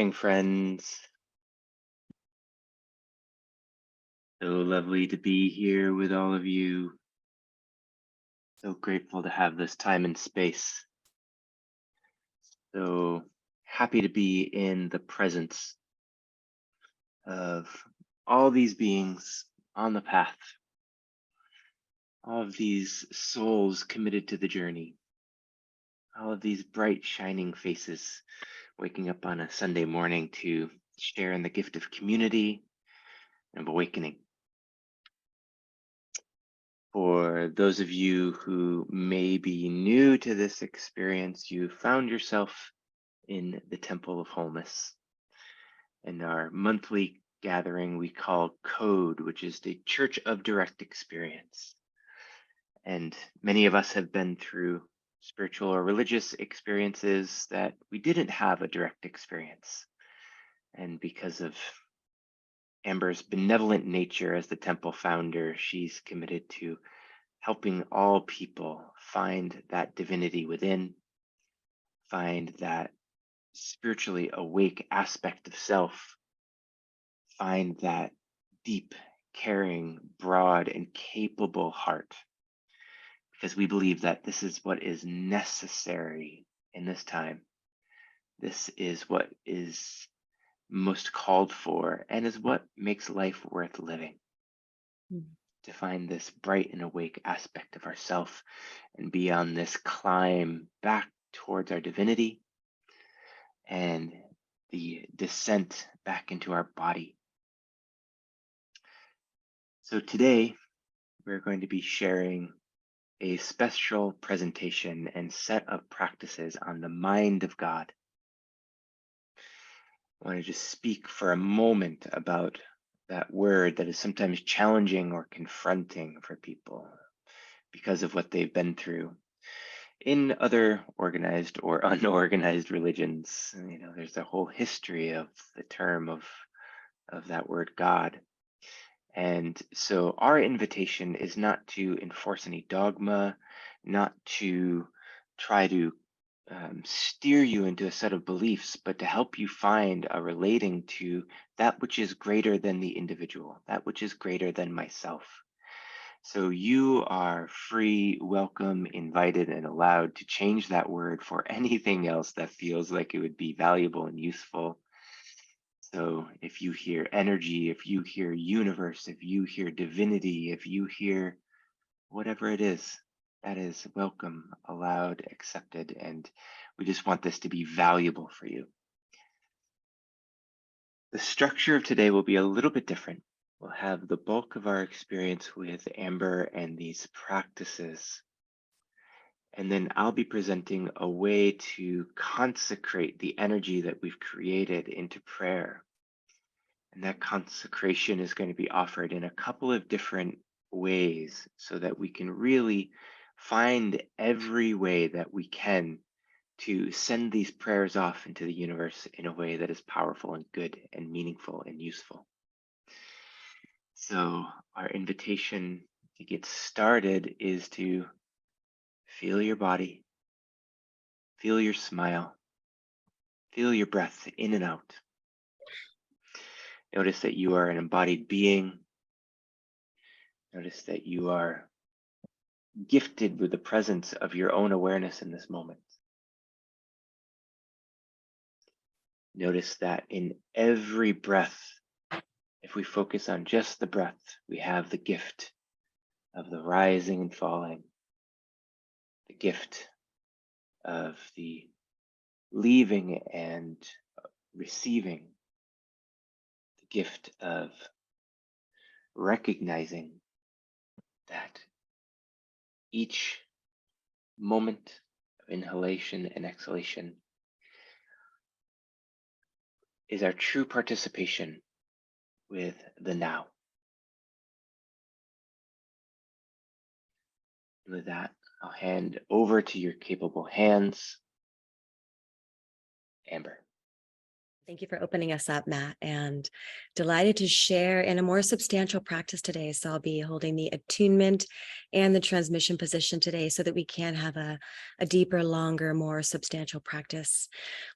morning, friends. So lovely to be here with all of you. So grateful to have this time and space. So happy to be in the presence of all these beings on the path, all of these souls committed to the journey, all of these bright, shining faces waking up on a Sunday morning to share in the gift of community and of awakening. For those of you who may be new to this experience, you found yourself in the Temple of Wholeness. In our monthly gathering, we call Code, which is the Church of Direct Experience. And many of us have been through spiritual or religious experiences that we didn't have a direct experience. And because of Amber's benevolent nature as the temple founder, she's committed to helping all people find that divinity within, find that spiritually awake aspect of self, find that deep, caring, broad, and capable heart. Because we believe that this is what is necessary in this time. This is what is most called for and is what makes life worth living. To find this bright and awake aspect of ourself and be on this climb back towards our divinity and the descent back into our body. So today we're going to be sharing a special presentation and set of practices on the mind of God. I want to just speak for a moment about that word that is sometimes challenging or confronting for people because of what they've been through. In other organized or unorganized religions, there's a whole history of the term of that word God. And so our invitation is not to enforce any dogma, not to try to steer you into a set of beliefs, but to help you find a relating to that which is greater than the individual, that which is greater than myself. So you are free, welcome, invited, and allowed to change that word for anything else that feels like it would be valuable and useful. So if you hear energy, if you hear universe, if you hear divinity, if you hear whatever it is, that is welcome, allowed, accepted, and we just want this to be valuable for you. The structure of today will be a little bit different. We'll have the bulk of our experience with Amber and these practices. And then I'll be presenting a way to consecrate the energy that we've created into prayer. And that consecration is going to be offered in a couple of different ways so that we can really find every way that we can to send these prayers off into the universe in a way that is powerful and good and meaningful and useful. So our invitation to get started is to feel your body, feel your smile, feel your breath in and out. Notice that you are an embodied being. Notice that you are gifted with the presence of your own awareness in this moment. Notice that in every breath, if we focus on just the breath, we have the gift of the rising and falling, the gift of the leaving and receiving, the gift of recognizing that each moment of inhalation and exhalation is our true participation with the now. And with that, I'll hand over to your capable hands. Amber. Thank you for opening us up, Matt, and delighted to share in a more substantial practice today. So I'll be holding the attunement and the transmission position today so that we can have a deeper, longer, more substantial practice.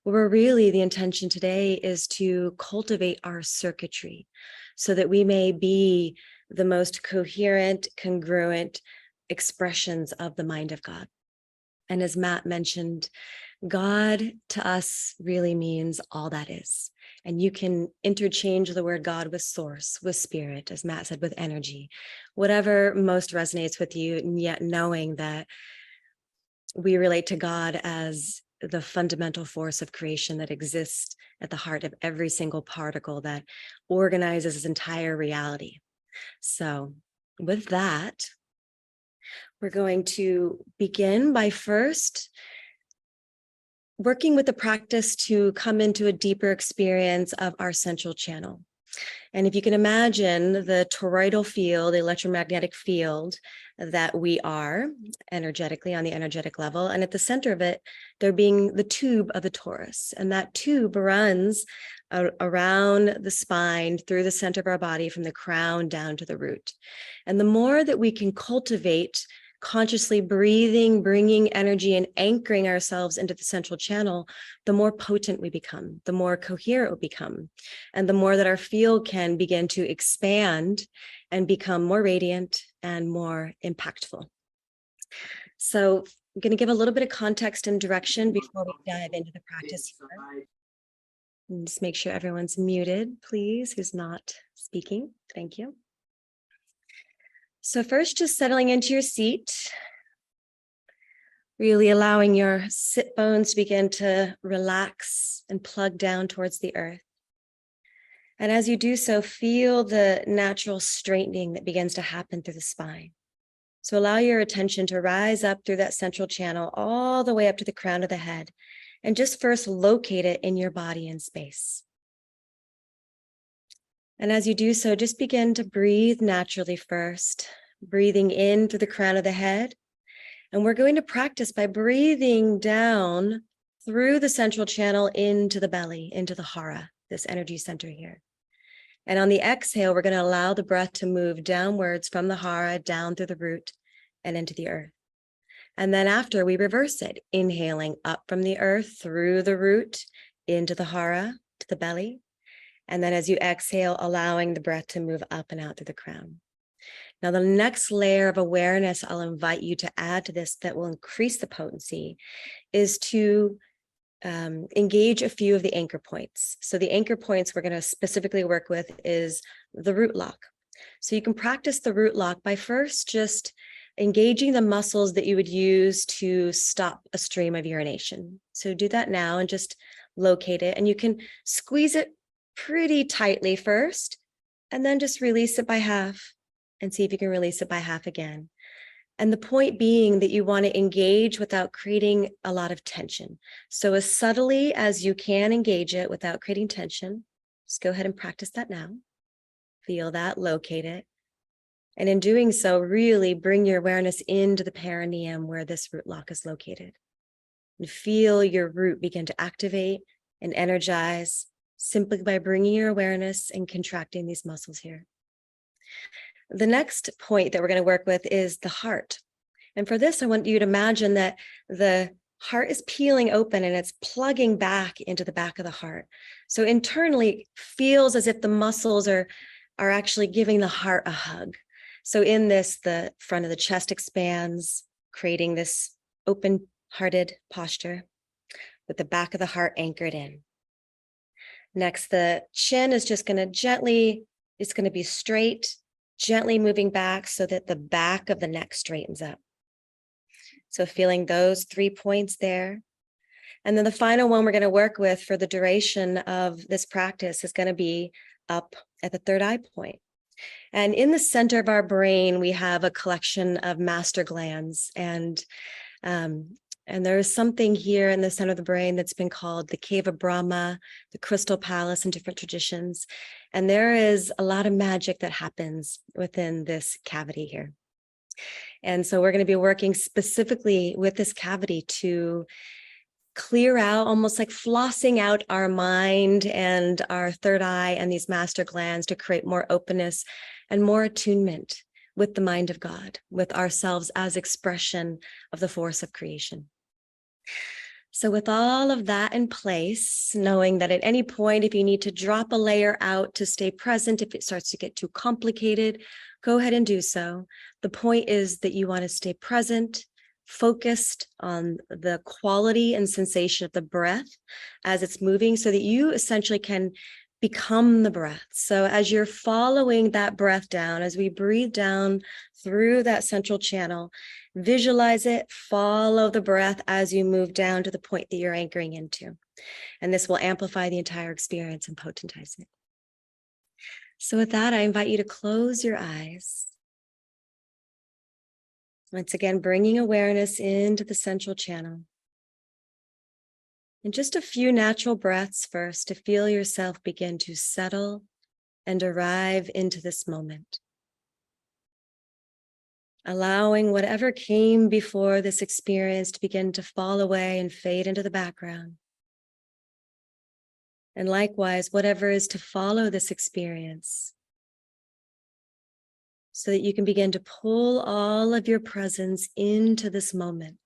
Where really the intention today is to cultivate our circuitry so that we may be the most coherent, congruent expressions of the mind of God. And as Matt mentioned, God to us really means all that is. And you can interchange the word God with source, with spirit, as Matt said, with energy, whatever most resonates with you, and yet knowing that we relate to God as the fundamental force of creation that exists at the heart of every single particle that organizes this entire reality. So with that, we're going to begin by first working with the practice to come into a deeper experience of our central channel. And if you can imagine the toroidal field, the electromagnetic field that we are energetically on the energetic level, and at the center of it, there being the tube of the torus. And that tube runs around the spine through the center of our body from the crown down to the root. And the more that we can cultivate consciously breathing, bringing energy and anchoring ourselves into the central channel, the more potent we become, the more coherent we become, and the more that our field can begin to expand and become more radiant and more impactful. So I'm going to give a little bit of context and direction before we dive into the practice here. And just make sure everyone's muted, please, who's not speaking. Thank you. So first, just settling into your seat, really allowing your sit bones to begin to relax and plug down towards the earth. And as you do so, feel the natural straightening that begins to happen through the spine. So allow your attention to rise up through that central channel all the way up to the crown of the head, and just first locate it in your body and space. And as you do so, just begin to breathe naturally first, breathing in through the crown of the head. And we're going to practice by breathing down through the central channel into the belly, into the hara, this energy center here. And on the exhale, we're going to allow the breath to move downwards from the hara, down through the root and into the earth. And then after, we reverse it, inhaling up from the earth, through the root, into the hara, to the belly. And then as you exhale, allowing the breath to move up and out through the crown. Now, the next layer of awareness I'll invite you to add to this that will increase the potency is to engage a few of the anchor points. So the anchor points we're going to specifically work with is the root lock. So you can practice the root lock by first just engaging the muscles that you would use to stop a stream of urination. So do that now and just locate it. And you can squeeze it pretty tightly first, and then just release it by half and see if you can release it by half again. And the point being that you want to engage without creating a lot of tension. So as subtly as you can engage it without creating tension, just go ahead and practice that now. Feel that, locate it. And in doing so, really bring your awareness into the perineum where this root lock is located. And feel your root begin to activate and energize simply by bringing your awareness and contracting these muscles here. The next point that we're going to work with is the heart. And for this, I want you to imagine that the heart is peeling open and it's plugging back into the back of the heart. So internally, feels as if the muscles are actually giving the heart a hug. So in this, the front of the chest expands, creating this open-hearted posture with the back of the heart anchored in. Next, the chin is just going to gently, it's going to be straight, gently moving back so that the back of the neck straightens up. So feeling those 3 points there. And then the final one we're going to work with for the duration of this practice is going to be up at the third eye point. And in the center of our brain, we have a collection of master glands. And there is something here in the center of the brain that's been called the Cave of Brahma, the Crystal Palace in different traditions. And there is a lot of magic that happens within this cavity here. And so we're going to be working specifically with this cavity to clear out, almost like flossing out our mind and our third eye and these master glands to create more openness and more attunement with the mind of God, with ourselves as expression of the force of creation. So with all of that in place, knowing that at any point, if you need to drop a layer out to stay present, if it starts to get too complicated, go ahead and do so. The point is that you want to stay present, focused on the quality and sensation of the breath as it's moving so that you essentially can become the breath. So as you're following that breath down, as we breathe down through that central channel, visualize it, follow the breath as you move down to the point that you're anchoring into. And this will amplify the entire experience and potentize it. So with that, I invite you to close your eyes. Once again, bringing awareness into the central channel. And just a few natural breaths first to feel yourself begin to settle and arrive into this moment. Allowing whatever came before this experience to begin to fall away and fade into the background. And likewise, whatever is to follow this experience, so that you can begin to pull all of your presence into this moment.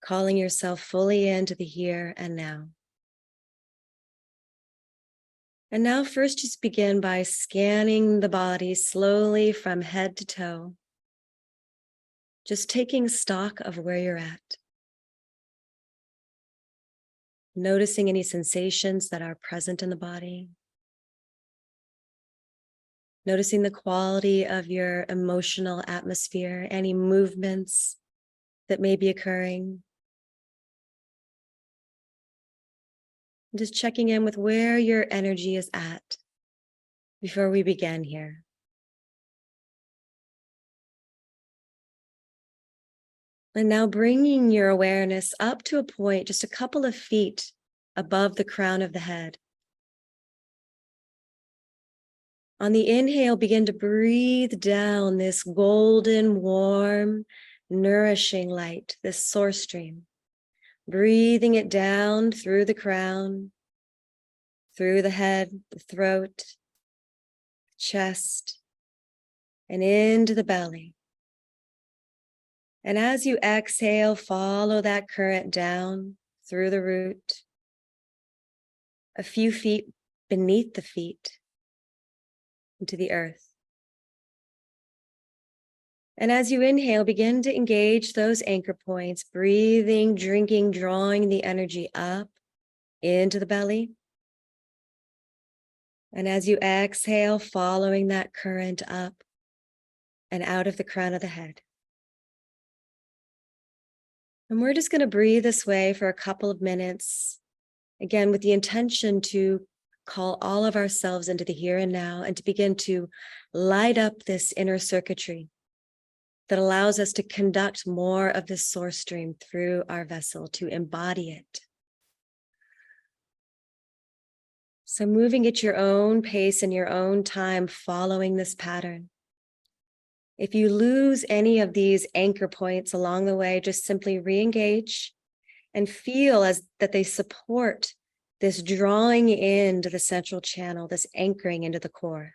Calling yourself fully into the here and now. And now first just begin by scanning the body slowly from head to toe. Just taking stock of where you're at. Noticing any sensations that are present in the body. Noticing the quality of your emotional atmosphere, any movements that may be occurring. Just checking in with where your energy is at before we begin here. And now bringing your awareness up to a point just a couple of feet above the crown of the head. On the inhale, begin to breathe down this golden, warm, nourishing light, this source stream. Breathing it down through the crown, through the head, the throat, chest, and into the belly. And as you exhale, follow that current down through the root, a few feet beneath the feet, into the earth. And as you inhale, begin to engage those anchor points, breathing, drinking, drawing the energy up into the belly. And as you exhale, following that current up and out of the crown of the head. And we're just going to breathe this way for a couple of minutes, again, with the intention to call all of ourselves into the here and now and to begin to light up this inner circuitry that allows us to conduct more of this source stream through our vessel, to embody it. So moving at your own pace and your own time, following this pattern. If you lose any of these anchor points along the way, just simply re-engage and feel as that they support this drawing into the central channel, this anchoring into the core.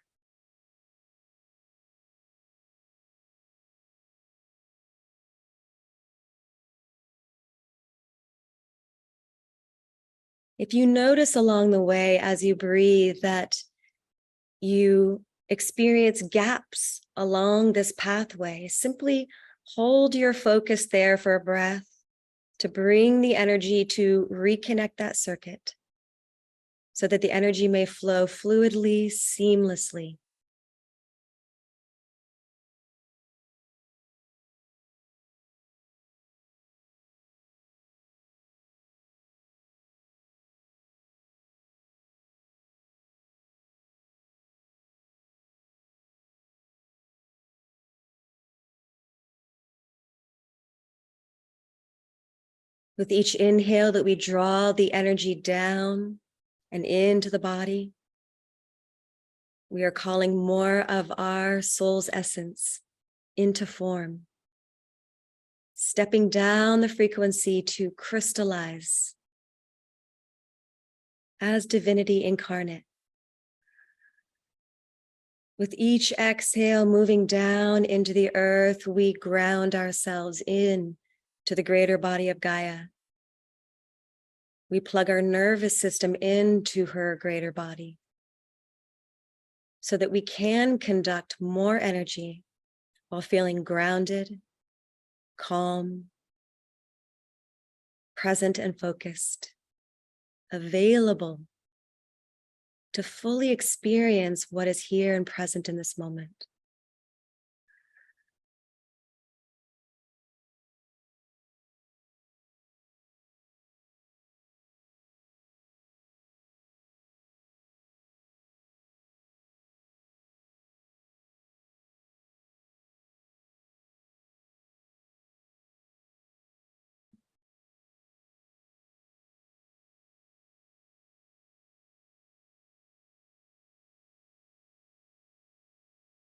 If you notice along the way as you breathe that you experience gaps along this pathway, simply hold your focus there for a breath to bring the energy to reconnect that circuit so that the energy may flow fluidly, seamlessly. With each inhale that we draw the energy down and into the body, we are calling more of our soul's essence into form. stepping down the frequency to crystallize as divinity incarnate. With each exhale moving down into the earth, we ground ourselves in to the greater body of Gaia. We plug our nervous system into her greater body so that we can conduct more energy while feeling grounded, calm, present and focused, available to fully experience what is here and present in this moment.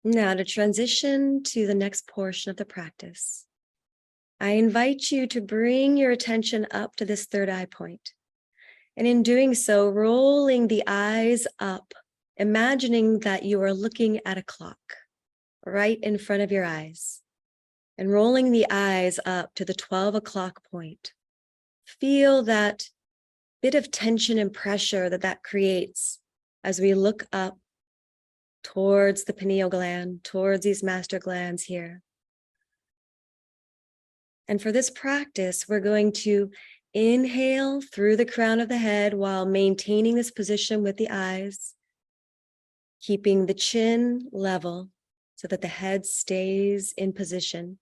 Now, to transition to the next portion of the practice, I invite you to bring your attention up to this third eye point. And in doing so, rolling the eyes up, imagining that you are looking at a clock right in front of your eyes, and rolling the eyes up to the 12 o'clock point. Feel that bit of tension and pressure that creates as we look up towards the pineal gland, towards these master glands here. And for this practice, we're going to inhale through the crown of the head while maintaining this position with the eyes, keeping the chin level so that the head stays in position.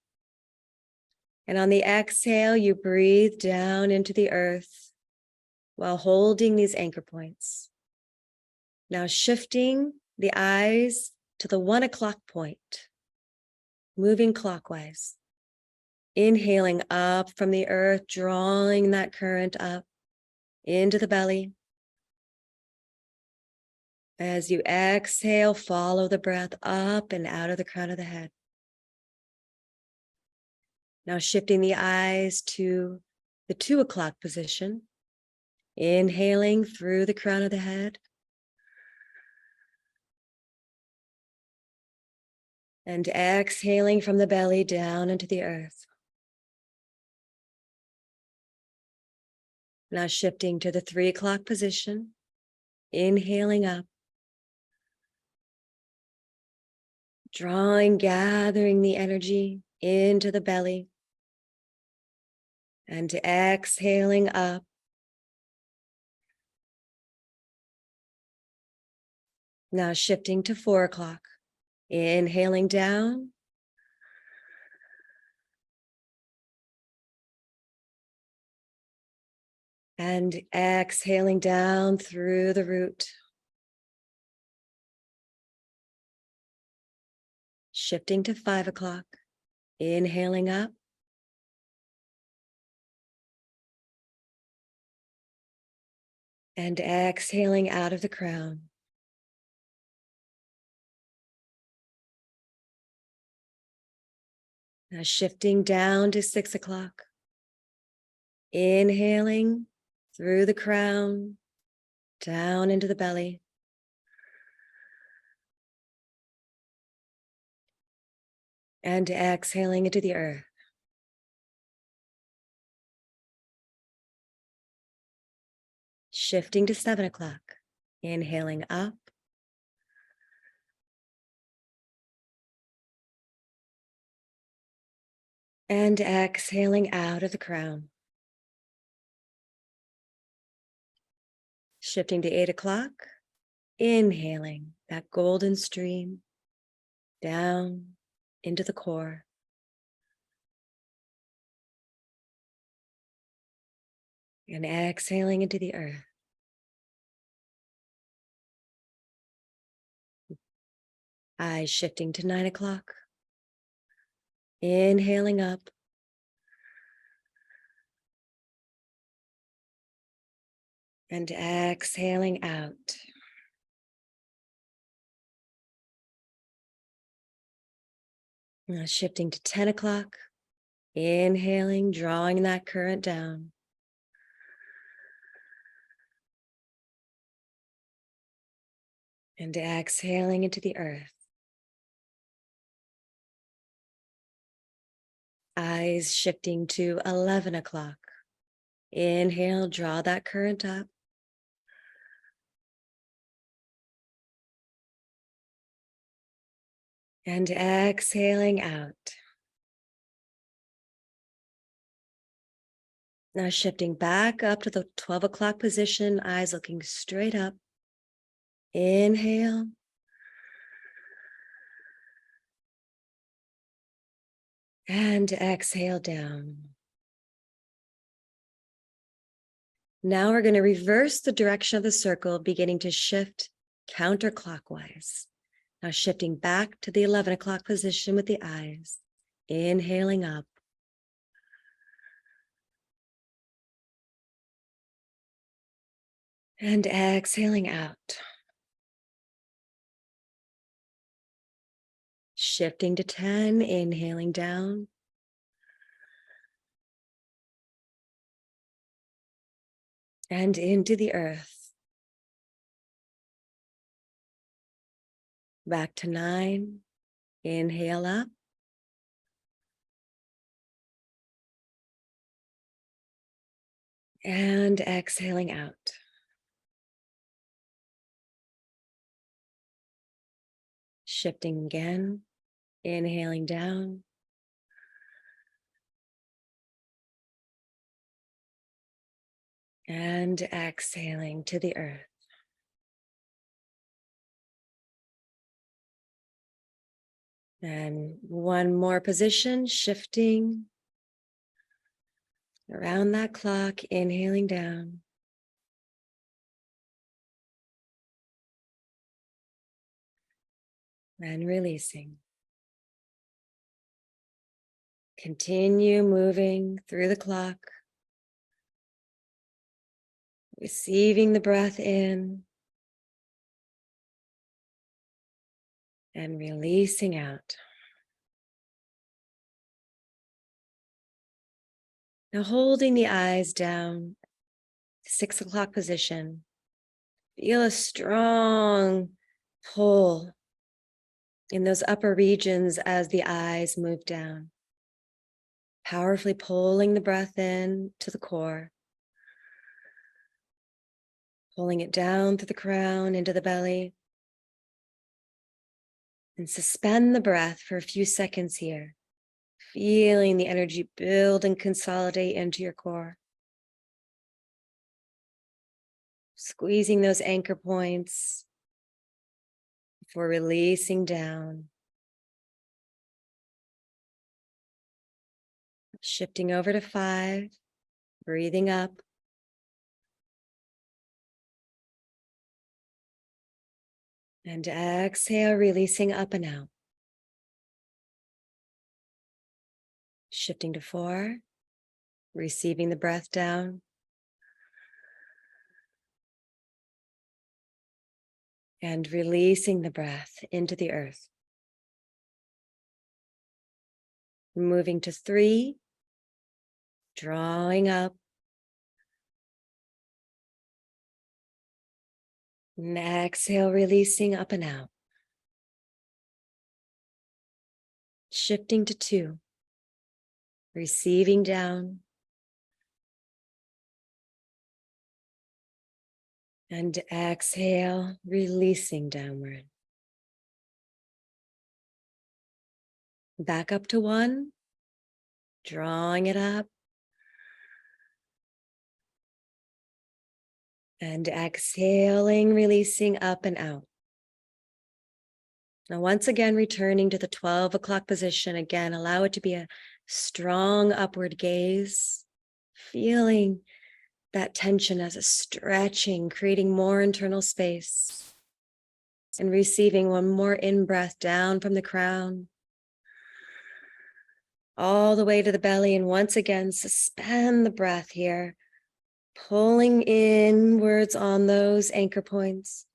And on the exhale, you breathe down into the earth while holding these anchor points. Now shifting the eyes to the 1 o'clock point, moving clockwise. Inhaling up from the earth, drawing that current up into the belly. As you exhale, follow the breath up and out of the crown of the head. Now shifting the eyes to the 2 o'clock position. Inhaling through the crown of the head. And exhaling from the belly down into the earth. Now shifting to the 3 o'clock position. Inhaling up. Drawing, gathering the energy into the belly. And exhaling up. Now shifting to 4 o'clock. Inhaling down. And exhaling down through the root. Shifting to 5 o'clock. Inhaling up. And exhaling out of the crown. Now shifting down to 6 o'clock. Inhaling through the crown, down into the belly. And exhaling into the earth. Shifting to 7 o'clock. Inhaling up. And exhaling out of the crown. Shifting to 8 o'clock. Inhaling that golden stream down into the core. And exhaling into the earth. Eyes shifting to 9 o'clock. Inhaling up. And exhaling out. Now shifting to 10 o'clock. Inhaling, drawing that current down. And exhaling into the earth. Eyes shifting to 11 o'clock. Inhale, draw that current up. And exhaling out. Now shifting back up to the 12 o'clock position, eyes looking straight up. Inhale. And exhale down. Now we're going to reverse the direction of the circle, beginning to shift counterclockwise. Now shifting back to the 11 o'clock position with the eyes. Inhaling up. And exhaling out. Shifting to 10, inhaling down. And into the earth. Back to 9, inhale up. And exhaling out. Shifting again, inhaling down. And exhaling to the earth. And one more position, shifting around that clock, inhaling down. And releasing. Continue moving through the clock, receiving the breath in and releasing out. Now holding the eyes down, 6 o'clock position, feel a strong pull in those upper regions as the eyes move down. Powerfully pulling the breath in to the core. Pulling it down through the crown into the belly. And suspend the breath for a few seconds here. Feeling the energy build and consolidate into your core. Squeezing those anchor points before releasing down. Shifting over to 5, breathing up. And exhale, releasing up and out. Shifting to 4, receiving the breath down. And releasing the breath into the earth. Moving to 3, drawing up. And exhale, releasing up and out. Shifting to 2, receiving down. And exhale, releasing downward. Back up to 1, drawing it up. And exhaling, releasing up and out. Now, once again, returning to the 12 o'clock position. Again, allow it to be a strong upward gaze. Feeling that tension as a stretching, creating more internal space. And receiving one more in-breath down from the crown. All the way to the belly. And once again, suspend the breath here. Pulling inwards on those anchor points.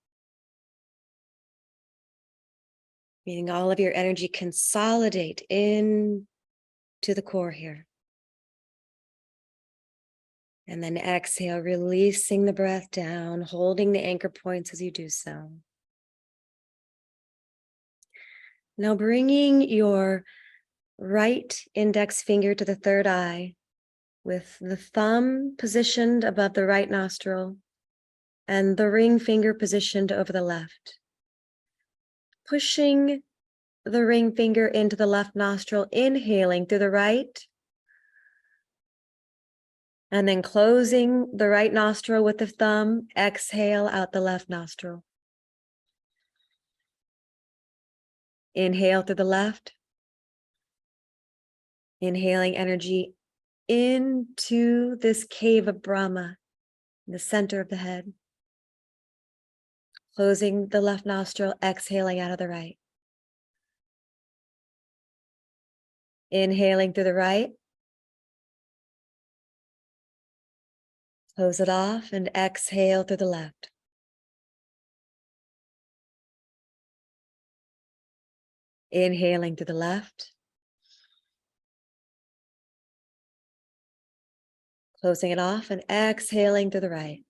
Meaning all of your energy consolidate in to the core here. And then exhale, releasing the breath down, holding the anchor points as you do so. Now bringing your right index finger to the third eye, with the thumb positioned above the right nostril and the ring finger positioned over the left. Pushing the ring finger into the left nostril, inhaling through the right, and then closing the right nostril with the thumb, exhale out the left nostril. Inhale through the left, inhaling energy into this cave of Brahma, in the center of the head. Closing the left nostril, exhaling out of the right. Inhaling through the right. Close it off and exhale through the left. Inhaling through the left. Closing it off and exhaling through the right.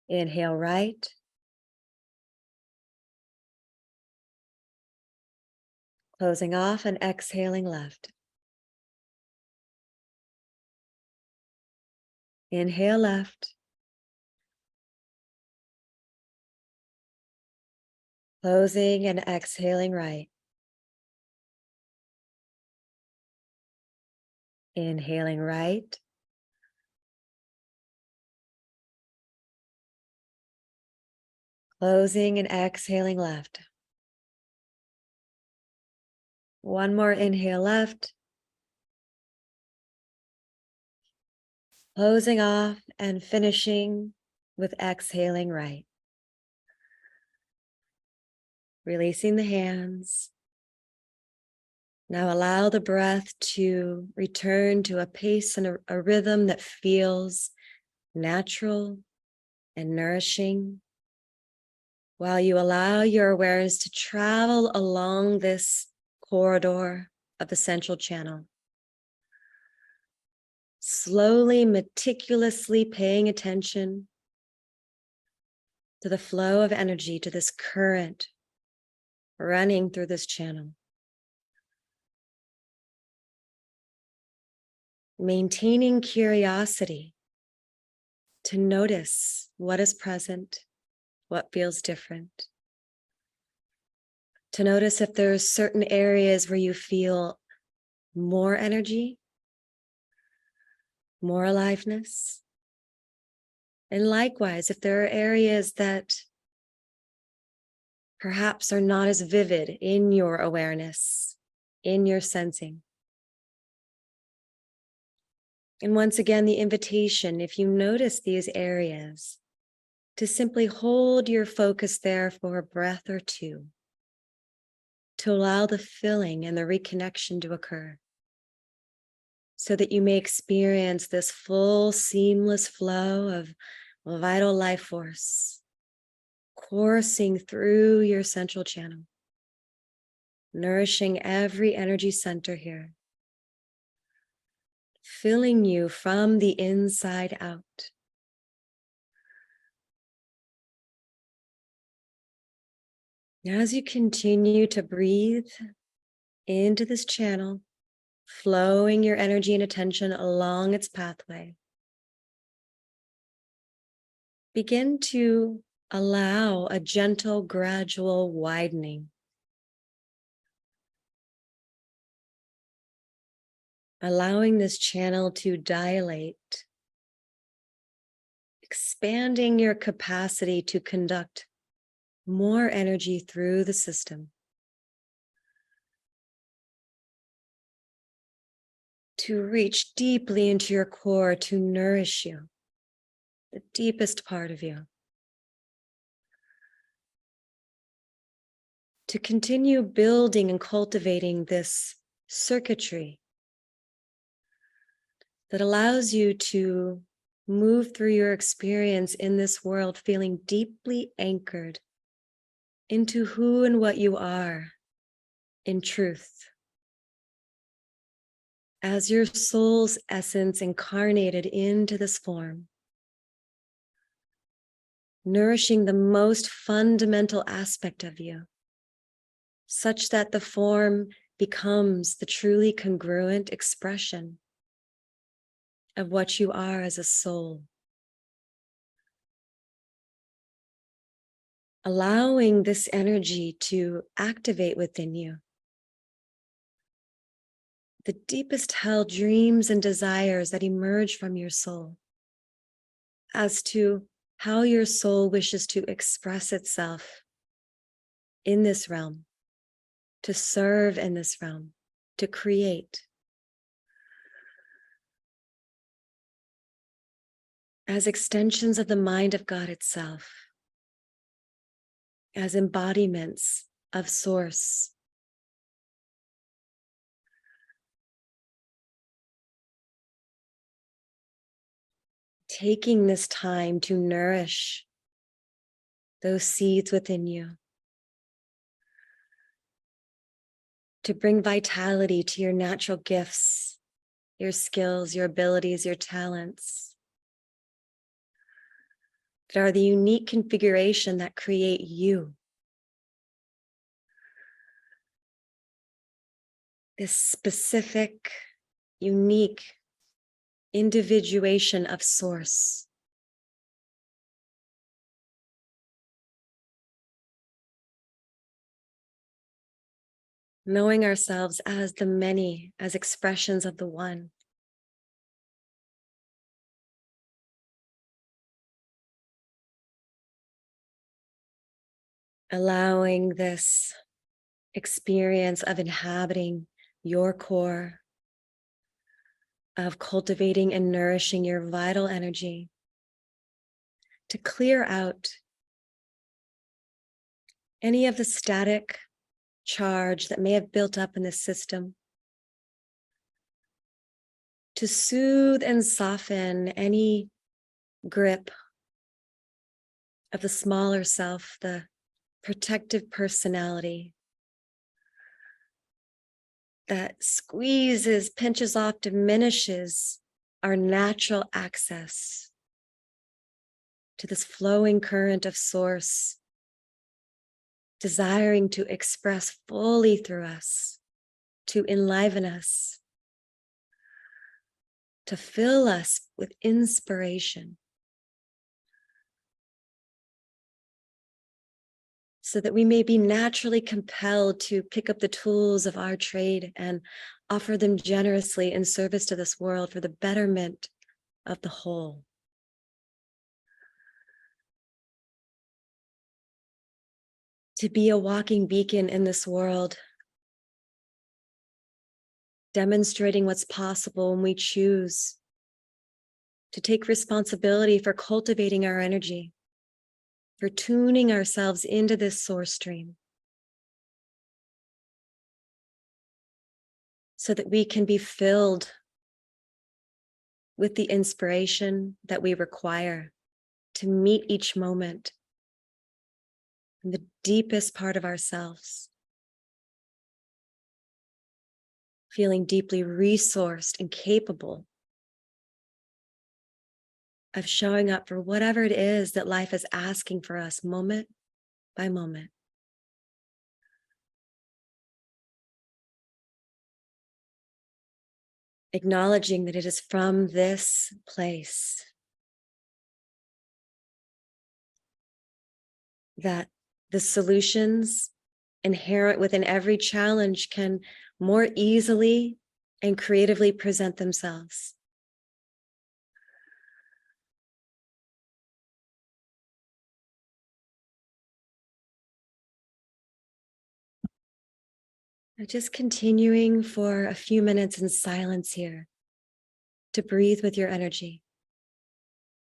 Inhale right. Closing off and exhaling left. Inhale left. Closing and exhaling right. Inhaling right. Closing and exhaling left. One more inhale left. Closing off and finishing with exhaling right. Releasing the hands. Now allow the breath to return to a pace and a rhythm that feels natural and nourishing, while you allow your awareness to travel along this corridor of the central channel. Slowly, meticulously paying attention to the flow of energy, to this current running through this channel. Maintaining curiosity to notice what is present, what feels different. To notice if there's certain areas where you feel more energy, more aliveness. And likewise, if there are areas that perhaps are not as vivid in your awareness, in your sensing. And once again, the invitation, if you notice these areas, to simply hold your focus there for a breath or two, to allow the filling and the reconnection to occur, so that you may experience this full, seamless flow of vital life force coursing through your central channel, nourishing every energy center here, filling you from the inside out. As you continue to breathe into this channel, flowing your energy and attention along its pathway, begin to allow a gentle, gradual widening. Allowing this channel to dilate, expanding your capacity to conduct more energy through the system, to reach deeply into your core, to nourish you, the deepest part of you, to continue building and cultivating this circuitry that allows you to move through your experience in this world feeling deeply anchored into who and what you are in truth. as your soul's essence incarnated into this form, nourishing the most fundamental aspect of you, such that the form becomes the truly congruent expression of what you are as a soul. Allowing this energy to activate within you the deepest held dreams and desires that emerge from your soul as to how your soul wishes to express itself in this realm, to serve in this realm, to create. As extensions of the mind of God itself, as embodiments of Source. Taking this time to nourish those seeds within you, to bring vitality to your natural gifts, your skills, your abilities, your talents, that are the unique configuration that create you. This specific, unique individuation of Source. Knowing ourselves as the many, as expressions of the one. Allowing this experience of inhabiting your core, of cultivating and nourishing your vital energy to clear out any of the static charge that may have built up in the system, to soothe and soften any grip of the smaller self, the protective personality that squeezes, pinches off, diminishes our natural access to this flowing current of Source, desiring to express fully through us, to enliven us, to fill us with inspiration, so that we may be naturally compelled to pick up the tools of our trade and offer them generously in service to this world for the betterment of the whole. To be a walking beacon in this world, demonstrating what's possible when we choose to take responsibility for cultivating our energy, for tuning ourselves into this source stream, so that we can be filled with the inspiration that we require to meet each moment in the deepest part of ourselves, feeling deeply resourced and capable of showing up for whatever it is that life is asking for us moment by moment. Acknowledging that it is from this place that the solutions inherent within every challenge can more easily and creatively present themselves. Now just continuing for a few minutes in silence here to breathe with your energy,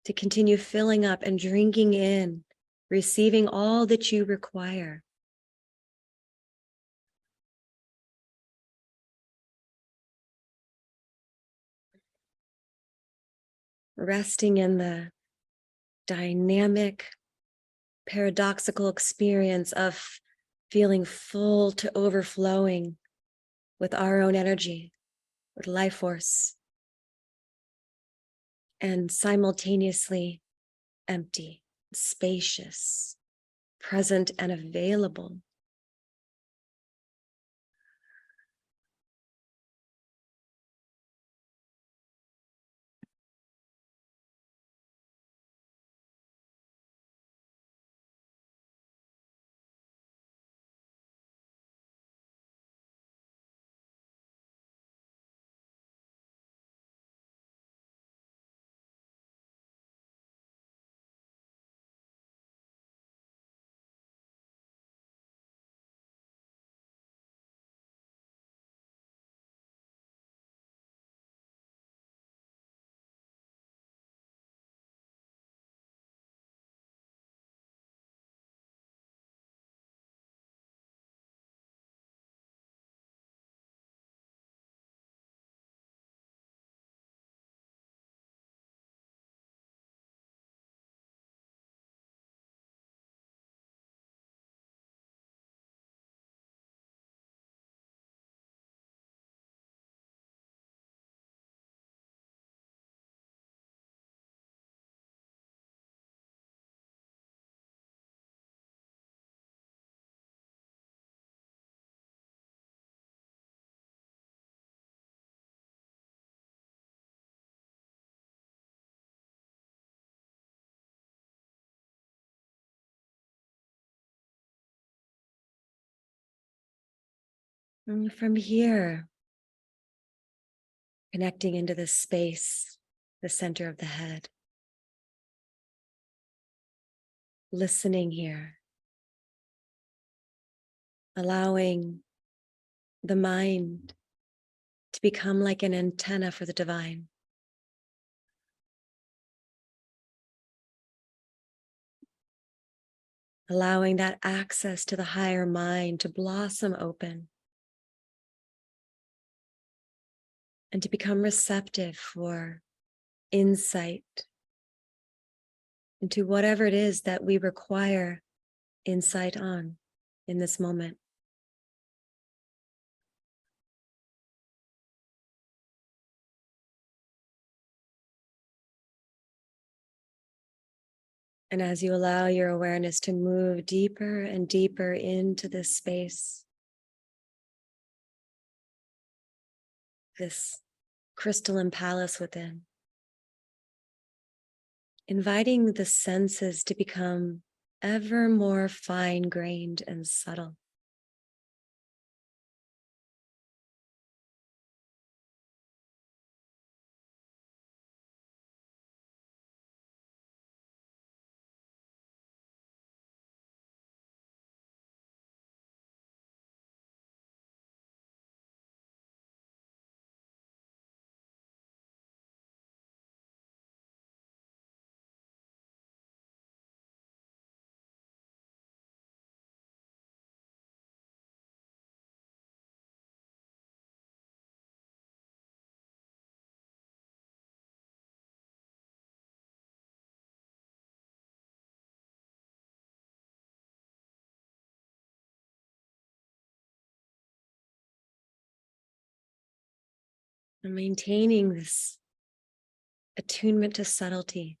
to continue filling up and drinking in, receiving all that you require. Resting in the dynamic, paradoxical experience of feeling full to overflowing with our own energy, with life force, and simultaneously empty, spacious, present, and available. And from here, connecting into this space, the center of the head, listening here, allowing the mind to become like an antenna for the divine. Allowing that access to the higher mind to blossom open and to become receptive for insight into whatever it is that we require insight on in this moment. And as you allow your awareness to move deeper and deeper into this space, this crystalline palace within, inviting the senses to become ever more fine-grained and subtle. And maintaining this attunement to subtlety.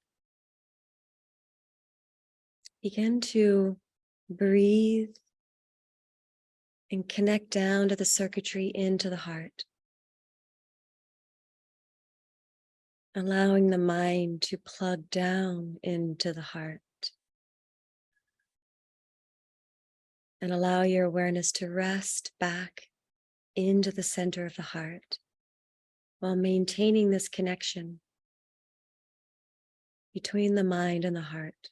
Begin to breathe and connect down to the circuitry into the heart. Allowing the mind to plug down into the heart. And allow your awareness to rest back into the center of the heart while maintaining this connection between the mind and the heart.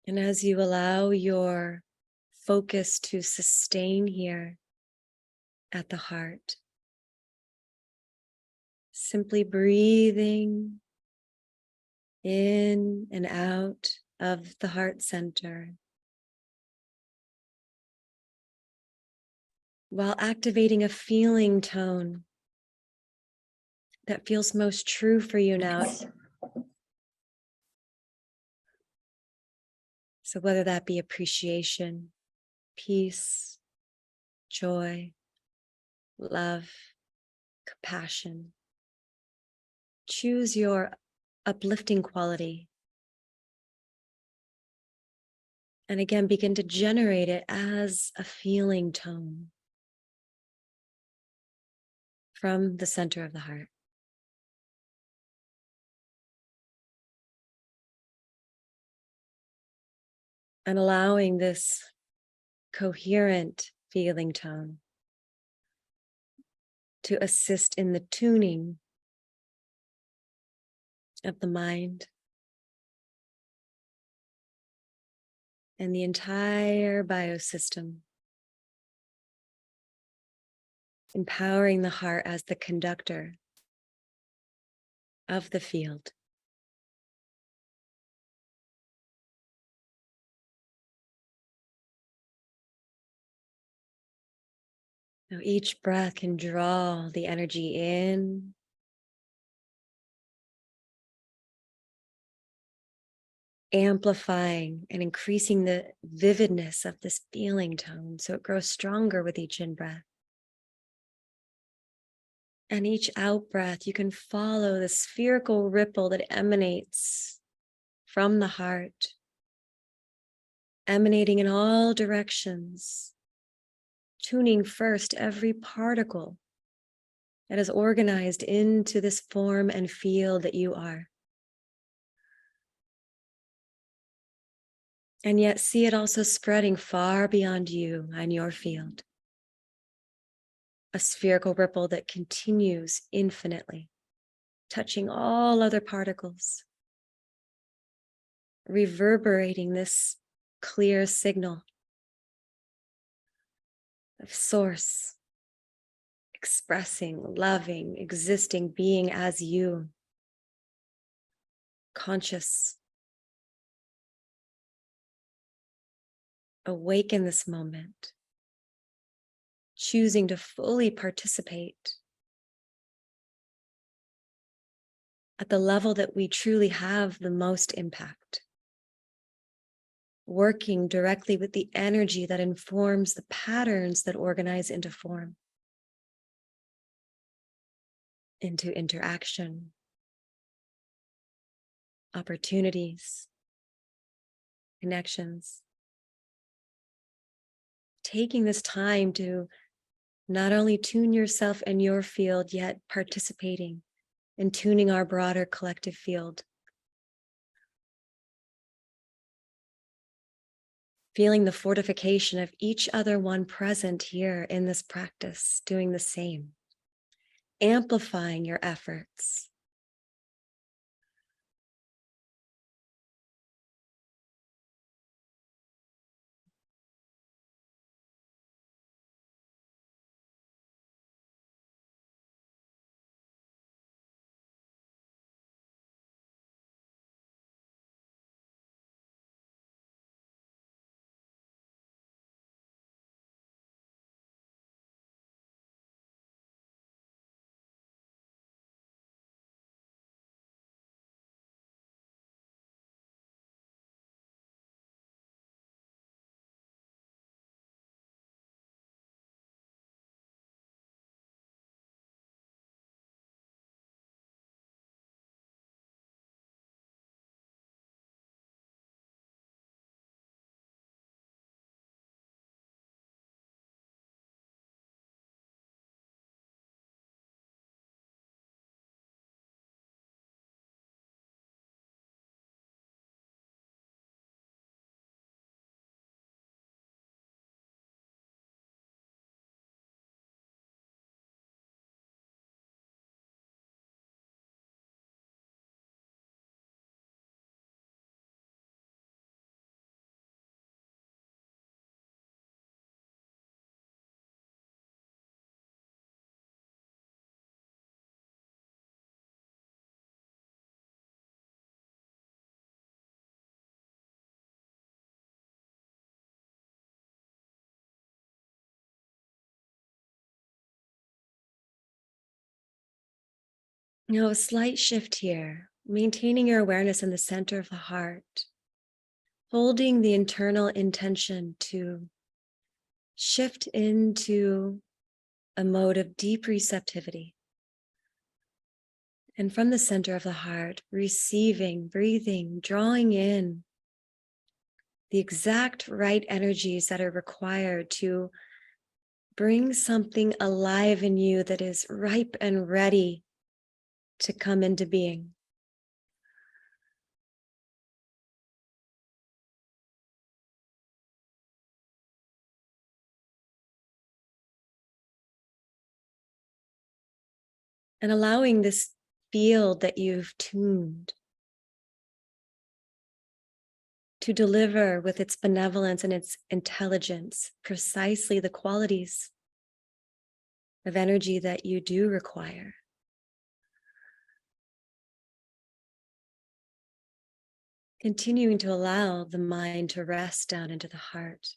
And as you allow your focus to sustain here at the heart, simply breathing in and out of the heart center, while activating a feeling tone that feels most true for you now. So whether that be appreciation, peace, joy, love, compassion. Choose your uplifting quality. And again, begin to generate it as a feeling tone from the center of the heart. And allowing this coherent feeling tone to assist in the tuning of the mind and the entire biosystem, empowering the heart as the conductor of the field. Now each breath can draw the energy in amplifying and increasing the vividness of this feeling tone so it grows stronger with each in-breath. And each out-breath, you can follow the spherical ripple that emanates from the heart, emanating in all directions, tuning first every particle that is organized into this form and field that you are. And yet see it also spreading far beyond you and your field. A spherical ripple that continues infinitely, touching all other particles, reverberating this clear signal of source, expressing, loving, existing, being as you, conscious. Awake in this moment, choosing to fully participate at the level that we truly have the most impact, working directly with the energy that informs the patterns that organize into form, into interaction, opportunities, connections. Taking this time to not only tune yourself and your field, yet participating in tuning our broader collective field. Feeling the fortification of each other one present here in this practice, doing the same, amplifying your efforts. A slight shift here, maintaining your awareness in the center of the heart, holding the internal intention to shift into a mode of deep receptivity. And from the center of the heart, receiving, breathing, drawing in the exact right energies that are required to bring something alive in you that is ripe and ready to come into being. And allowing this field that you've tuned to deliver with its benevolence and its intelligence precisely the qualities of energy that you do require. Continuing to allow the mind to rest down into the heart,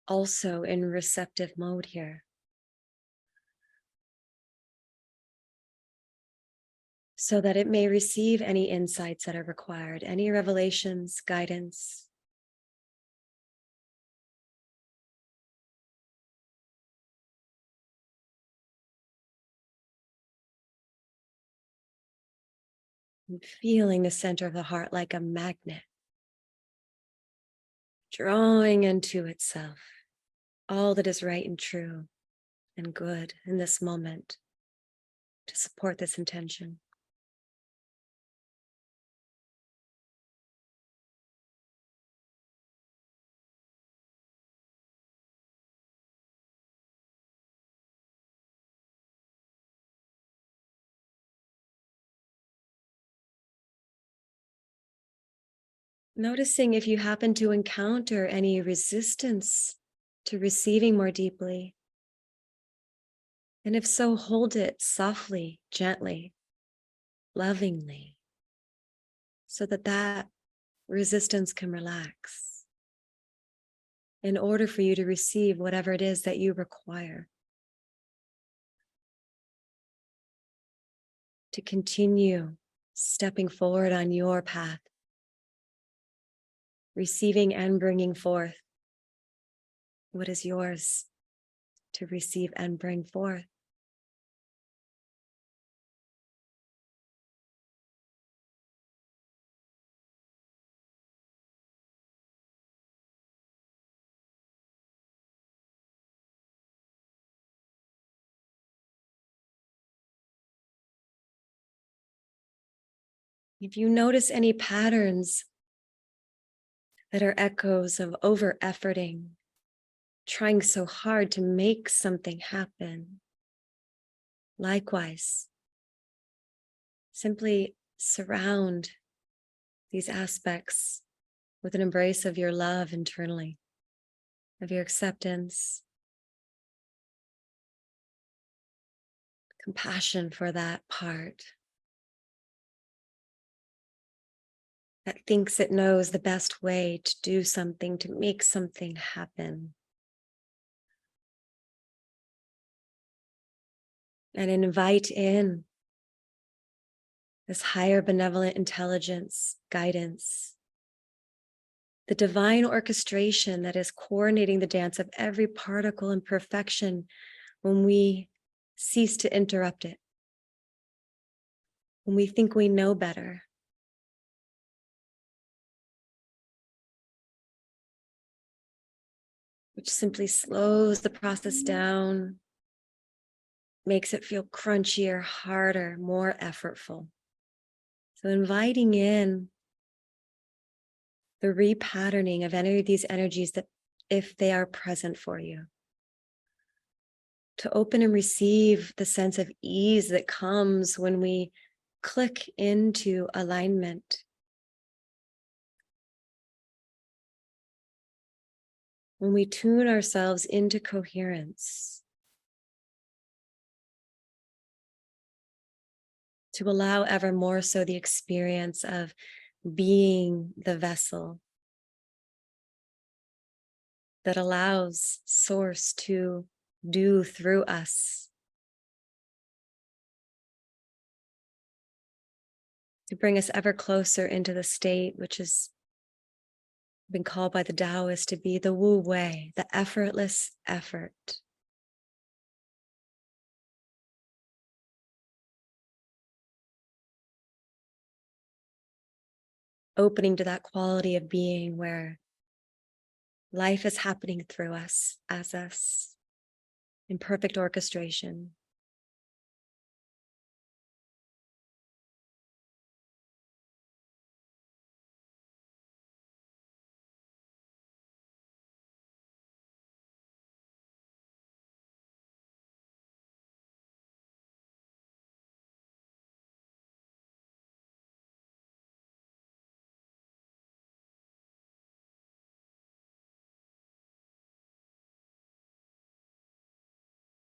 also in receptive mode here. So that it may receive any insights that are required, any revelations, guidance. And feeling the center of the heart like a magnet, drawing into itself all that is right and true and good in this moment to support this intention. Noticing if you happen to encounter any resistance to receiving more deeply. And if so, hold it softly, gently, lovingly, so that that resistance can relax in order for you to receive whatever it is that you require to continue stepping forward on your path, receiving and bringing forth what is yours to receive and bring forth. If you notice any patterns that are echoes of over-efforting, trying so hard to make something happen, likewise, simply surround these aspects with an embrace of your love internally, of your acceptance, compassion for that part that thinks it knows the best way to do something, to make something happen. And invite in this higher benevolent intelligence, guidance, the divine orchestration that is coordinating the dance of every particle and perfection when we cease to interrupt it, when we think we know better. Which simply slows the process down, makes it feel crunchier, harder, more effortful. So inviting in the repatterning of any of these energies that, if they are present for you, to open and receive the sense of ease that comes when we click into alignment. When we tune ourselves into coherence, to allow ever more so the experience of being the vessel that allows Source to do through us, to bring us ever closer into the state which has been called by the Taoists to be the Wu Wei, the effortless effort. opening to that quality of being where life is happening through us, as us, in perfect orchestration.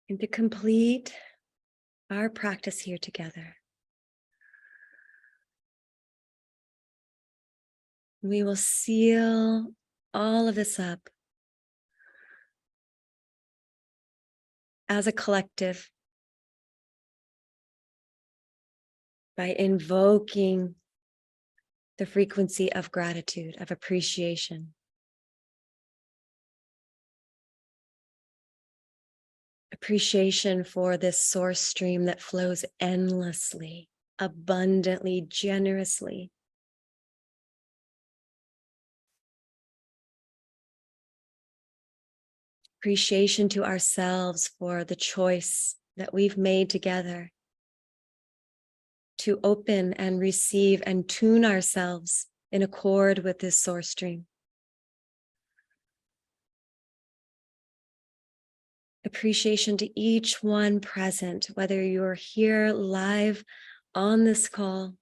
And to complete our practice here together, we will seal all of this up as a collective by invoking the frequency of gratitude, of appreciation. Appreciation for this source stream that flows endlessly, abundantly, generously. Appreciation to ourselves for the choice that we've made together to open and receive and tune ourselves in accord with this source stream. Appreciation to each one present, whether you're here live on this call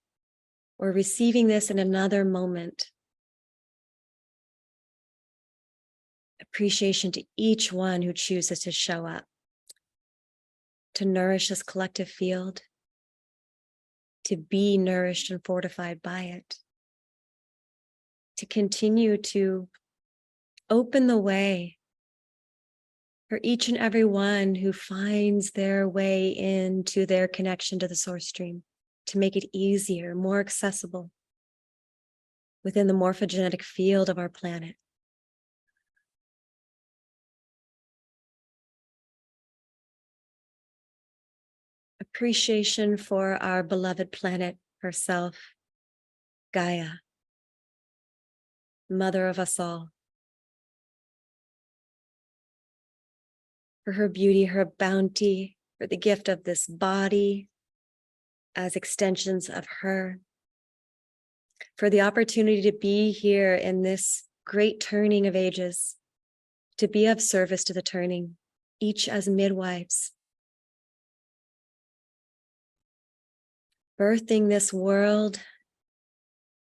or receiving this in another moment. Appreciation to each one who chooses to show up, to nourish this collective field, to be nourished and fortified by it, to continue to open the way for each and every one who finds their way into their connection to the source stream, to make it easier, more accessible within the morphogenetic field of our planet. Appreciation for our beloved planet herself, Gaia, mother of us all. For her beauty, her bounty, for the gift of this body as extensions of her, for the opportunity to be here in this great turning of ages, to be of service to the turning, each as midwives, birthing this world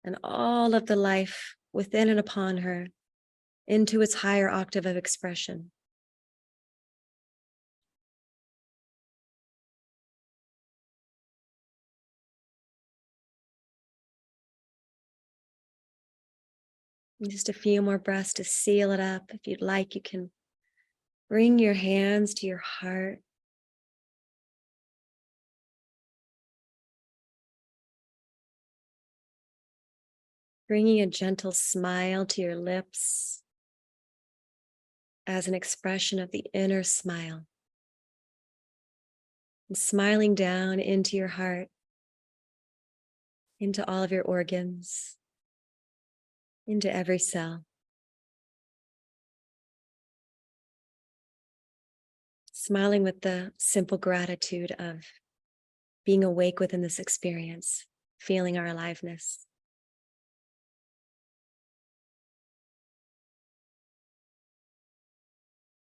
and all of the life within and upon her into its higher octave of expression. And just a few more breaths to seal it up. If you'd like, you can bring your hands to your heart. Bringing a gentle smile to your lips as an expression of the inner smile. And smiling down into your heart, into all of your organs, into every cell. Smiling with the simple gratitude of being awake within this experience, feeling our aliveness.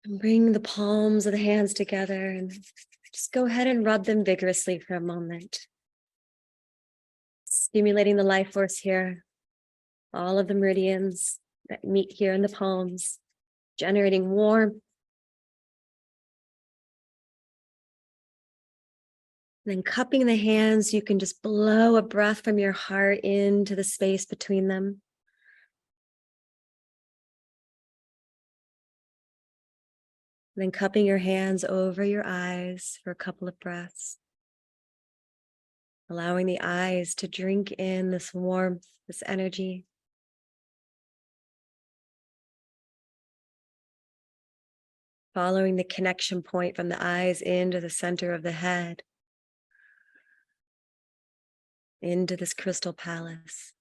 And bring the palms of the hands together and just go ahead and rub them vigorously for a moment. Stimulating the life force here, all of the meridians that meet here in the palms, generating warmth. Then cupping the hands, you can just blow a breath from your heart into the space between them. Then cupping your hands over your eyes for a couple of breaths. Allowing the eyes to drink in this warmth, this energy. Following the connection point from the eyes into the center of the head. Into this crystal palace.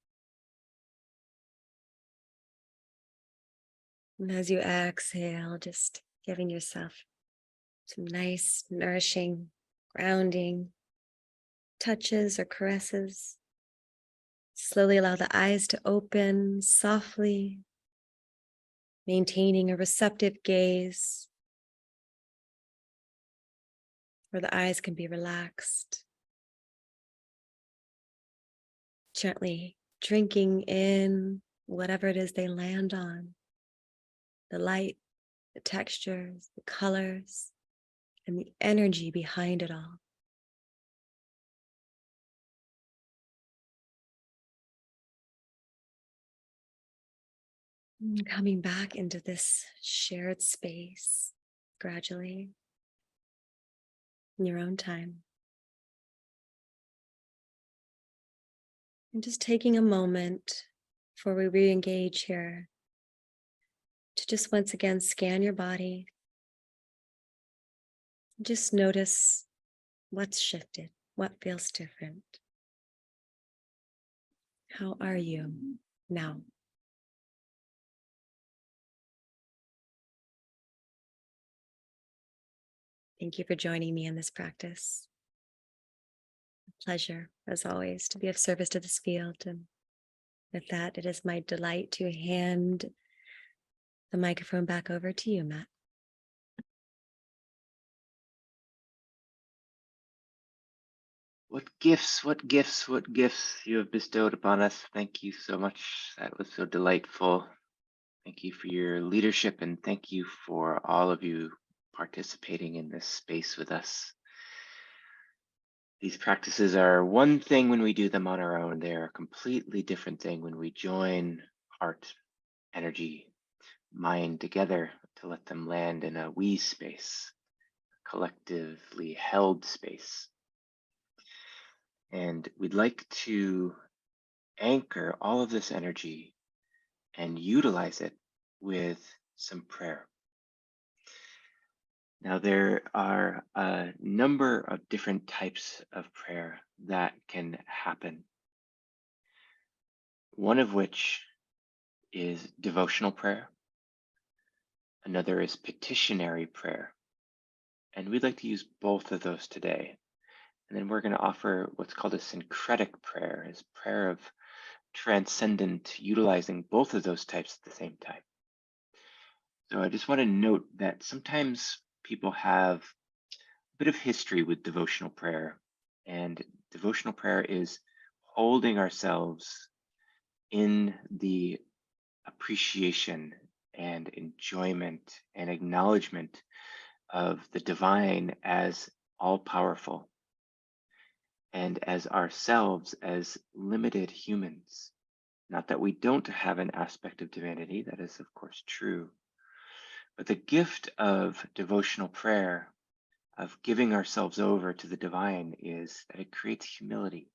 And as you exhale, just giving yourself some nice, nourishing, grounding touches or caresses. Slowly allow the eyes to open softly, maintaining a receptive gaze where the eyes can be relaxed. Gently drinking in whatever it is they land on, the light, the textures, the colors, and the energy behind it all. And coming back into this shared space gradually in your own time. And just taking a moment before we re-engage here to just once again scan your body. Just notice what's shifted, what feels different. How are you now? Thank you for joining me in this practice. A pleasure, as always, to be of service to this field. And with that, it is my delight to hand the microphone back over to you, Matt. What gifts, what gifts, what gifts you have bestowed upon us. Thank you so much. That was so delightful. Thank you for your leadership, and thank you for all of you participating in this space with us. These practices are one thing when we do them on our own. They are a completely different thing when we join heart, energy, mind together to let them land in a we space, collectively held space. And we'd like to anchor all of this energy and utilize it with some prayer. Now, there are a number of different types of prayer that can happen. One of which is devotional prayer. Another is petitionary prayer. And we'd like to use both of those today. And then we're going to offer what's called a syncretic prayer, is prayer of transcendent, utilizing both of those types at the same time. So I just want to note that sometimes people have a bit of history with devotional prayer. And devotional prayer is holding ourselves in the appreciation and enjoyment and acknowledgement of the divine as all powerful, and as ourselves as limited humans. Not that we don't have an aspect of divinity, that is, of course, true. But the gift of devotional prayer, of giving ourselves over to the divine, is that it creates humility.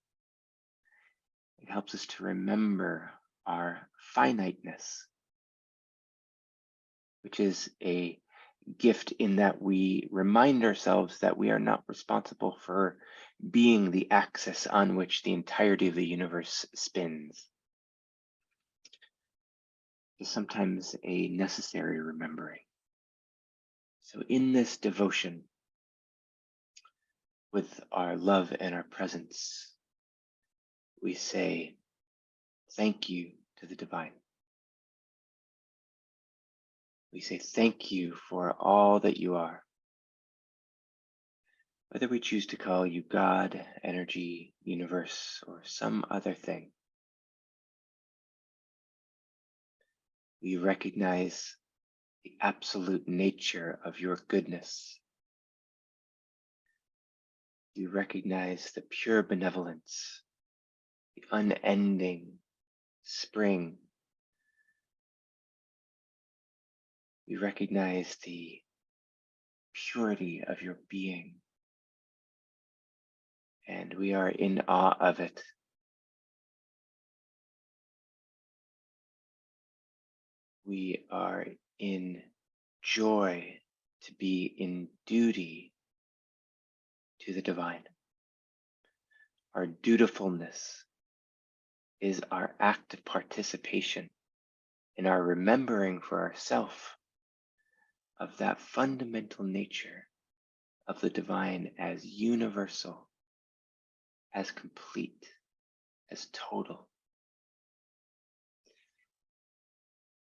It helps us to remember our finiteness, which is a gift in that we remind ourselves that we are not responsible for being the axis on which the entirety of the universe spins. Is sometimes a necessary remembering. So in this devotion, with our love and our presence, we say thank you to the divine. We say thank you for all that you are. Whether we choose to call you God, energy, universe, or some other thing, we recognize the absolute nature of your goodness. We recognize the pure benevolence, the unending spring. We recognize the purity of your being, and we are in awe of it. We are in joy to be in duty to the divine. Our dutifulness is our act of participation in our remembering for ourselves of that fundamental nature of the divine as universal, as complete, as total.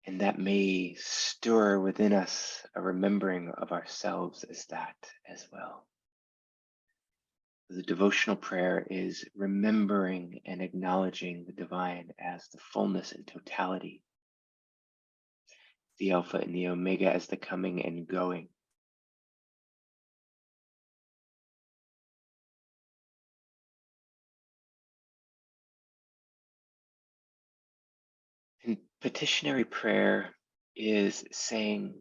And that may stir within us a remembering of ourselves as that as well. The devotional prayer is remembering and acknowledging the divine as the fullness and totality, the Alpha and the Omega as the coming and going. And petitionary prayer is saying,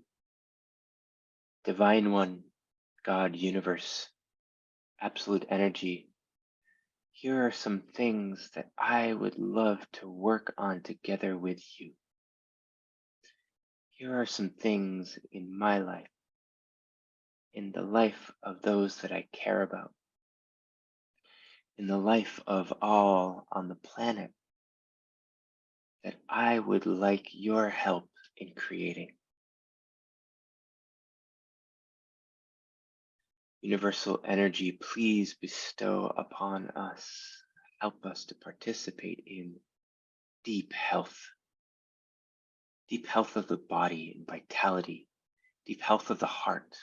Divine One, God, Universe, Absolute Energy, here are some things that I would love to work on together with you. Here are some things in my life, in the life of those that I care about, in the life of all on the planet, that I would like your help in creating. Universal energy, please bestow upon us, help us to participate in deep health of the body and vitality, deep health of the heart,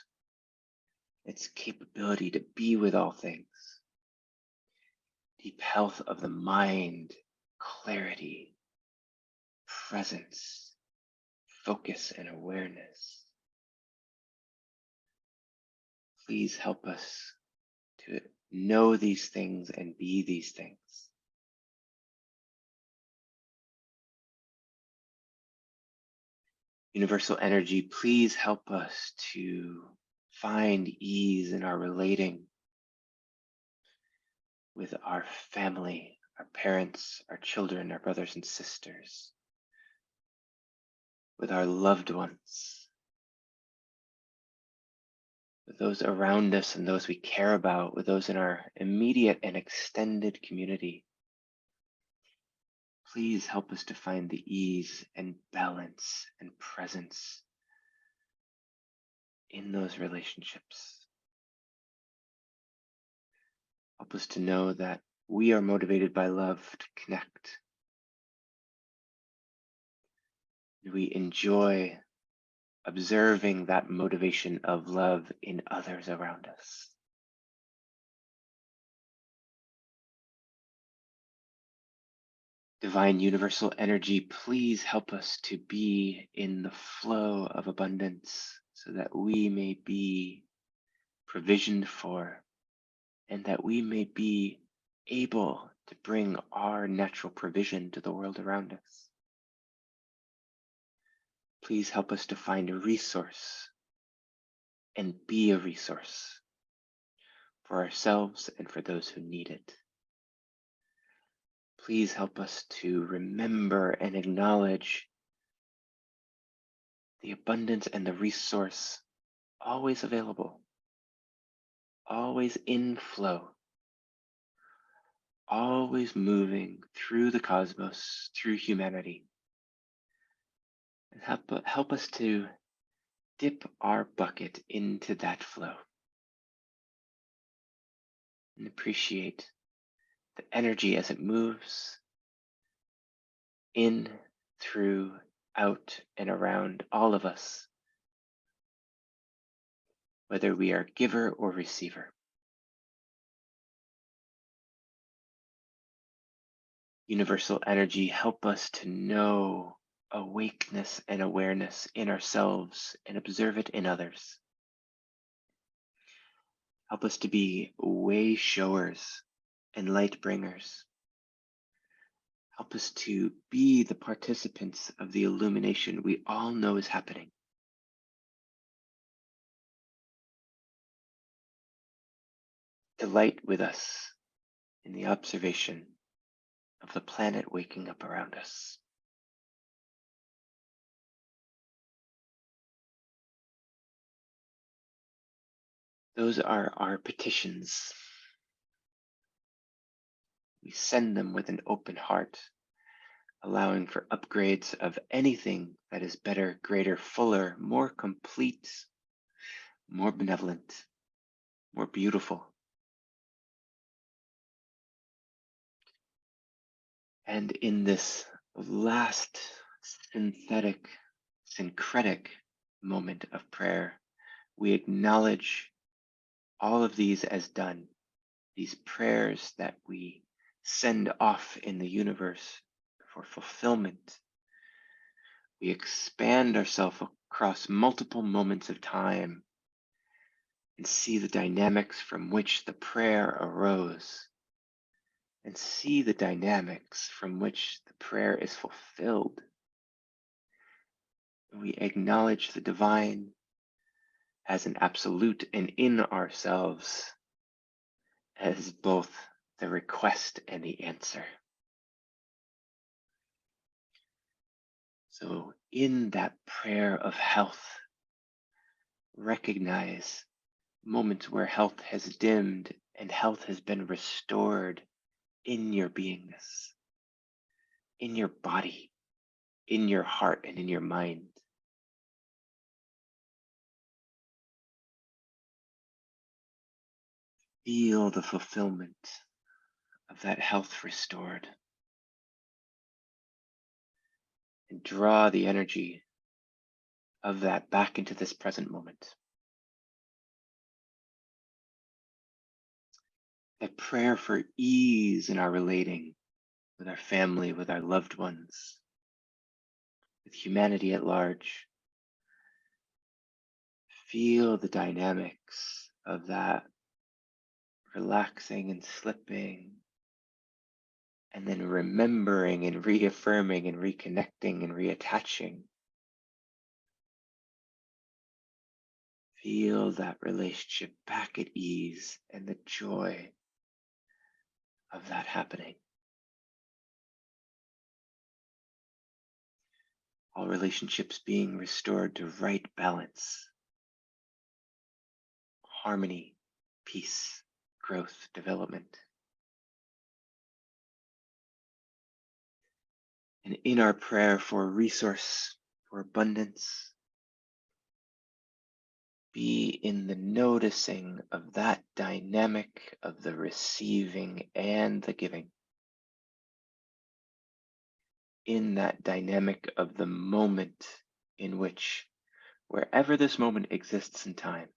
its capability to be with all things, deep health of the mind, clarity, presence, focus, and awareness. Please help us to know these things and be these things. Universal energy, please help us to find ease in our relating with our family, our parents, our children, our brothers and sisters, with our loved ones, with those around us and those we care about, with those in our immediate and extended community. Please help us to find the ease and balance and presence in those relationships. Help us to know that we are motivated by love to connect. We enjoy observing that motivation of love in others around us. Divine universal energy, please help us to be in the flow of abundance so that we may be provisioned for and that we may be able to bring our natural provision to the world around us. Please help us to find a resource and be a resource for ourselves and for those who need it. Please help us to remember and acknowledge the abundance and the resource always available, always in flow, always moving through the cosmos, through humanity. And help us to dip our bucket into that flow and appreciate the energy as it moves in, through, out, and around all of us, whether we are giver or receiver. Universal energy, help us to know awakeness and awareness in ourselves and observe it in others. Help us to be way showers and light bringers. Help us to be the participants of the illumination we all know is happening. Delight with us in the observation of the planet waking up around us. Those are our petitions. We send them with an open heart, allowing for upgrades of anything that is better, greater, fuller, more complete, more benevolent, more beautiful. And in this last syncretic moment of prayer, we acknowledge all of these as done, these prayers that we send off in the universe for fulfillment. We expand ourselves across multiple moments of time and see the dynamics from which the prayer arose, and see the dynamics from which the prayer is fulfilled. We acknowledge the divine as an absolute and in ourselves as both the request and the answer. So, in that prayer of health, recognize moments where health has dimmed and health has been restored in your beingness, in your body, in your heart, and in your mind. Feel the fulfillment of that health restored. And draw the energy of that back into this present moment. A prayer for ease in our relating with our family, with our loved ones, with humanity at large. Feel the dynamics of that relaxing and slipping, and then remembering and reaffirming and reconnecting and reattaching. Feel that relationship back at ease and the joy of that happening. All relationships being restored to right balance, harmony, peace, growth, development. And in our prayer for resource, for abundance, be in the noticing of that dynamic of the receiving and the giving. In that dynamic of the moment in which, wherever this moment exists in time,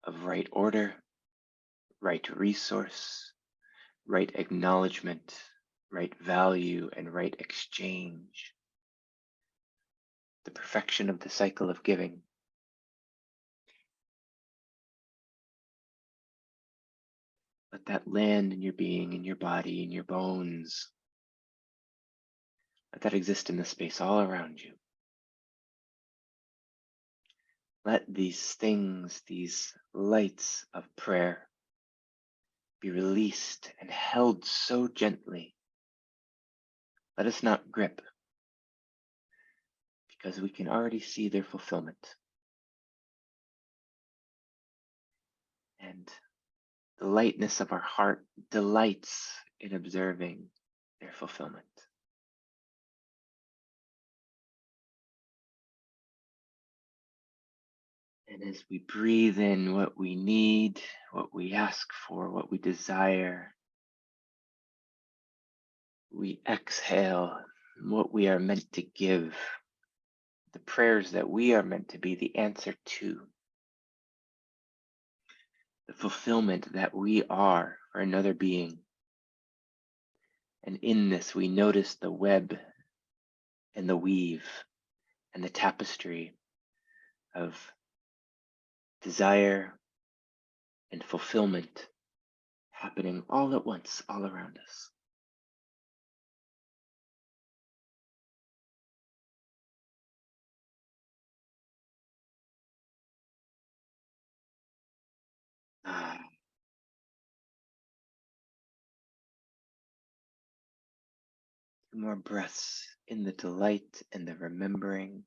of right order, right resource, right acknowledgement, right value, and right exchange, the perfection of the cycle of giving. Let that land in your being, in your body, in your bones. Let that exist in the space all around you. Let these things, these lights of prayer, be released and held so gently. Let us not grip, because we can already see their fulfillment. And the lightness of our heart delights in observing their fulfillment. And as we breathe in what we need, what we ask for, what we desire, we exhale what we are meant to give, the prayers that we are meant to be the answer to, the fulfillment that we are for another being. And in this, we notice the web and the weave and the tapestry of desire and fulfillment happening all at once, all around us. Ah, 2 more breaths in the delight and the remembering.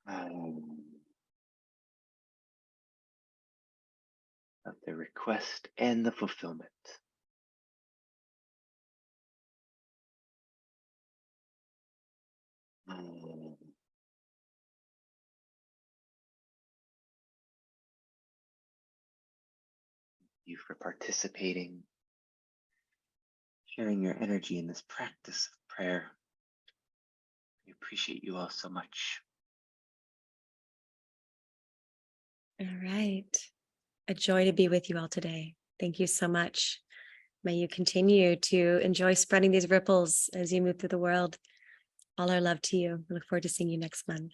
Ah, of the request and the fulfillment. Mm. You for participating, sharing your energy in this practice of prayer. We appreciate you all so much. All right. A joy to be with you all today. Thank you so much. May you continue to enjoy spreading these ripples as you move through the world. All our love to you. We look forward to seeing you next month.